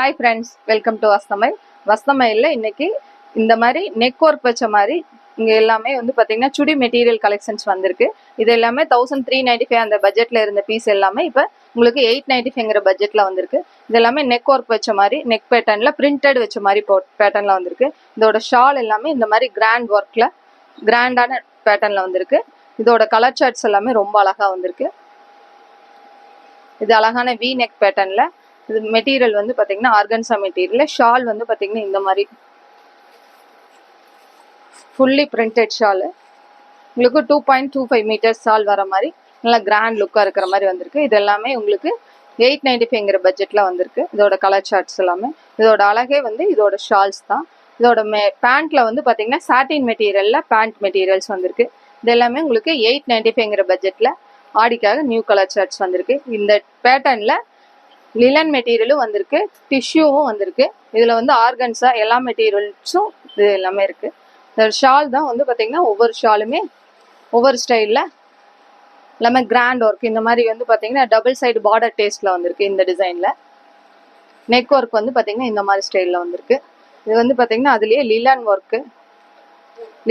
Hi friends, welcome to வஸ்தமைல். வஸ்தமைலில் இன்னைக்கு இந்த மாதிரி நெக் ஒர்க் வச்ச மாதிரி இங்கே எல்லாமே வந்து பார்த்தீங்கன்னா சுடி மெட்டீரியல் கலெக்ஷன்ஸ் வந்திருக்கு. இது எல்லாமே 1395 அந்த பட்ஜெட்டில் இருந்த பீஸ் எல்லாமே இப்போ உங்களுக்கு 895 பட்ஜெட்டில் வந்திருக்கு. இது எல்லாமே நெக் ஒர்க் வச்ச மாதிரி நெக் பேட்டர்னில் பிரிண்டட் வச்ச மாதிரி பேட்டர்னில் வந்திருக்கு. இதோட ஷால் எல்லாமே இந்த மாதிரி கிராண்ட் ஒர்க்கில் கிராண்டான பேட்டர்னில் வந்திருக்கு. இதோட கலர் சார்ட்ஸ் எல்லாமே ரொம்ப அழகாக வந்திருக்கு. இது அழகான வி நெக் பேட்டர்னில். இது மெட்டீரியல் வந்து பார்த்தீங்கன்னா ஆர்கன்சா மெட்டீரியல். ஷால் வந்து பார்த்தீங்கன்னா இந்த மாதிரி ஃபுல்லி பிரிண்டட் ஷாலு. உங்களுக்கு 2.25 மீட்டர்ஸ் ஷால் வர மாதிரி நல்லா கிராண்ட் லுக்காக இருக்கிற மாதிரி வந்திருக்கு. இது எல்லாமே உங்களுக்கு 895 பட்ஜெட்டில் வந்திருக்கு. இதோட கலர் சார்ட்ஸ் எல்லாமே. இதோட அழகே வந்து இதோட ஷால்ஸ் தான். இதோட பேண்ட்டில் வந்து பார்த்தீங்கன்னா சாட்டின் மெட்டீரியலில் பேண்ட் மெட்டீரியல்ஸ் வந்திருக்கு. இது எல்லாமே உங்களுக்கு 895 பட்ஜெட்டில் ஆடிக்காக நியூ கலர் சார்ட்ஸ் வந்திருக்கு. இந்த பேட்டர்னில் லிலன் மெட்டீரியலும் வந்திருக்கு, டிஷ்யூவும் வந்திருக்கு. இதில் வந்து ஆர்கன்ஸா எல்லா மெட்டீரியல்ஸும் இது எல்லாமே இருக்குது. இந்த ஷால் தான் வந்து பார்த்தீங்கன்னா ஒவ்வொரு ஷாலுமே ஒவ்வொரு ஸ்டைலில் எல்லாமே கிராண்ட் ஒர்க். இந்த மாதிரி வந்து பார்த்தீங்கன்னா டபுள் சைடு பார்டர் டேஸ்ட்டில் வந்திருக்கு. இந்த டிசைனில் நெக் ஒர்க் வந்து பார்த்தீங்கன்னா இந்த மாதிரி ஸ்டைலில் வந்திருக்கு. இது வந்து பார்த்தீங்கன்னா அதுலேயே லிலன் ஒர்க்கு,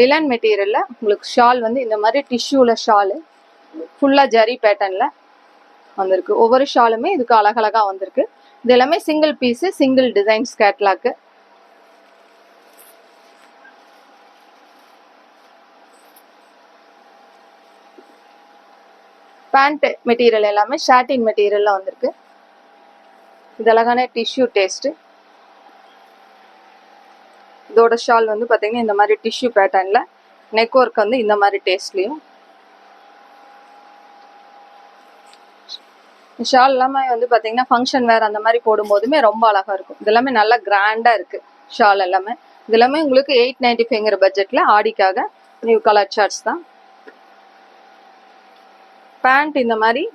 லிலன் மெட்டீரியலில் உங்களுக்கு ஷால் வந்து இந்த மாதிரி டிஷ்யூவில் ஷாலு ஃபுல்லாக ஜரி பேட்டர்னில் வந்திருக்கு. ஒவ்வொரு ஷாலுமே இதுக்கு அழகழகா வந்திருக்கு. இது எல்லாமே single piece, single designs catalogue. Pant material எல்லாமே ஷாட்டின் மெட்டீரியல்ல வந்திருக்கு. இது அழகான டிஷ்யூ டேஸ்ட். இதோட ஷால் வந்து பாத்தீங்கன்னா இந்த மாதிரி டிஷ்யூ பேட்டர்ன்ல, நெக் ஒர்க் வந்து இந்த மாதிரி டேஸ்ட்லயும். ஷால் எல்லாமே வந்து பார்த்தீங்கன்னா ஃபங்க்ஷன் வேர் அந்த மாதிரி போடும்போதுமே ரொம்ப அழகாக இருக்கும். இது எல்லாமே நல்லா கிராண்டாக இருக்குது ஷால் எல்லாமே. இது எல்லாமே உங்களுக்கு 895 பட்ஜெட்டில் ஆடிக்காக நியூ கலர் சார்ட்ஸ் தான். பேண்ட் இந்த மாதிரி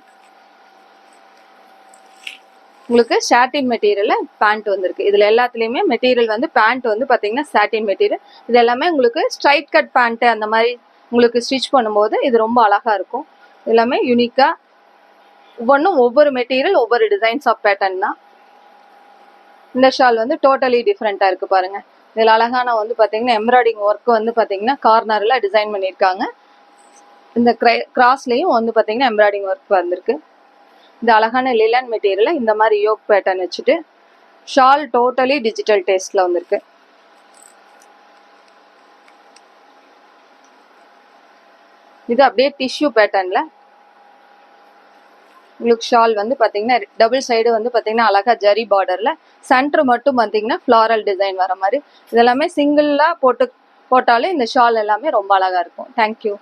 உங்களுக்கு சாட்டின் மெட்டீரியலில் பேண்ட் வந்திருக்கு. இதில் எல்லாத்துலேயுமே மெட்டீரியல் வந்து பேண்ட் வந்து பார்த்தீங்கன்னா சாட்டின் மெட்டீரியல். இது எல்லாமே உங்களுக்கு ஸ்ட்ரைட் கட் பேண்ட்டு அந்த மாதிரி உங்களுக்கு ஸ்டிச் பண்ணும்போது இது ரொம்ப அழகாக இருக்கும். எல்லாமே யூனிக்காக ஒவ்வொன்றும் ஒவ்வொரு மெட்டீரியல் ஒவ்வொரு டிசைன்ஸ் ஆஃப் பேட்டர்ன் தான். இந்த ஷால் வந்து டோட்டலி டிஃப்ரெண்ட்டாக இருக்குது பாருங்கள். இதில் அழகான வந்து பார்த்தீங்கன்னா எம்ப்ராய்டிங் ஒர்க் வந்து பார்த்தீங்கன்னா கார்னரில் டிசைன் பண்ணியிருக்காங்க. இந்த கிராஸ்லேயும் வந்து பார்த்தீங்கன்னா எம்ப்ராய்டிங் ஒர்க் வந்திருக்கு. இந்த அழகான லிலன் மெட்டீரியலில் இந்த மாதிரி யோக் பேட்டர்ன் வச்சுட்டு ஷால் டோட்டலி டிஜிட்டல் டேஸ்ட்டில் வந்திருக்கு. இது அப்படியே டிஷ்யூ பேட்டர்னில் உங்களுக்கு ஷால் வந்து பார்த்தீங்கன்னா டபுள் சைடு வந்து பார்த்தீங்கன்னா அழகா ஜரி பார்டரில் சென்டர் மட்டும் பார்த்தீங்கன்னா ஃப்ளாரல் டிசைன் வர மாதிரி. இதெல்லாமே சிங்கிளாக போட்டாலே இந்த ஷால் எல்லாமே ரொம்ப அழகாக இருக்கும். தேங்க்யூ.